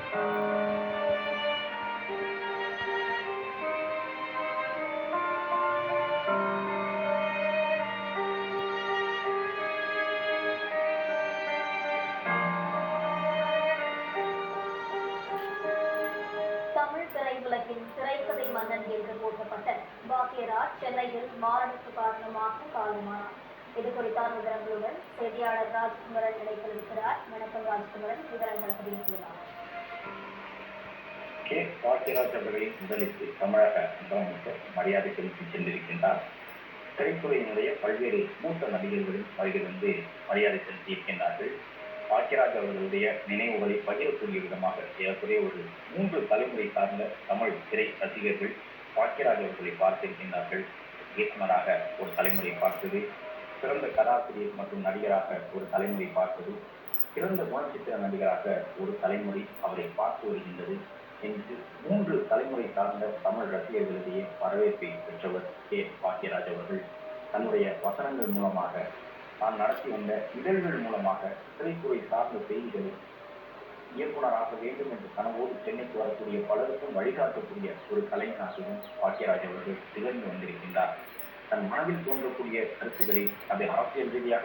தமிழ் திரையுலகின் திரைக்கதை மன்னன் என்று போற்றப்பட்ட பாக்யராஜ் சென்னையில் மாரடைப்பு காரணமாக காலமானார். இது குறித்தான விவரங்களுடன் செய்தியாளர் ராஜ்குமரன் இணைத்திருக்கிறார். வணக்கம் ராஜ்குமரன், விவரங்களை பதிவு செய்யலாம். கே. பாக்யராஜ் அவர்களின் உடலுக்கு தமிழக முதலமைச்சர் மரியாதை செலுத்தி சென்றிருக்கின்றார். திரைத்துறையினுடைய பல்வேறு மூத்த நடிகர்களும் வருகிறது மரியாதை செலுத்தியிருக்கின்றார்கள். பாக்யராஜ் அவர்களுடைய நினைவுகளை பகிரக்கூடிய விதமாக ஏறக்குறைய ஒரு 3 தலைமுறை சார்ந்த தமிழ் திரை ரசிகர்கள் பாக்யராஜ் அவர்களை பார்த்திருக்கின்றார்கள். இயக்குநராக ஒரு தலைமுறை பார்த்தது, சிறந்த கதாசிரியர் மற்றும் நடிகராக ஒரு தலைமுறை பார்த்தது, சிறந்த குணச்சித்திர நடிகராக ஒரு தலைமுறை அவரை பார்த்து வருகின்றது என்று 3 தலைமுறை சார்ந்த தமிழ் ரசிகர்களிடையே வரவேற்பை பெற்றவர் கே. பாக்யராஜ் அவர்கள். தன்னுடைய வசனங்கள் மூலமாக, தான் நடத்தி வந்த இதழ்கள் மூலமாக திரைத்துறை சார்ந்த செய்திகளை இயக்குநராக வேண்டும் என்று கனவோடு சென்னைக்கு வரக்கூடிய பலருக்கும் வழிகாட்டக்கூடிய ஒரு கலைஞனாகவும் பாக்யராஜ் அவர்கள் திகழ்ந்து வந்திருக்கின்றார். தன் மனதில் தோன்றக்கூடிய கருத்துக்களை அதை அரசியல் ரீதியாக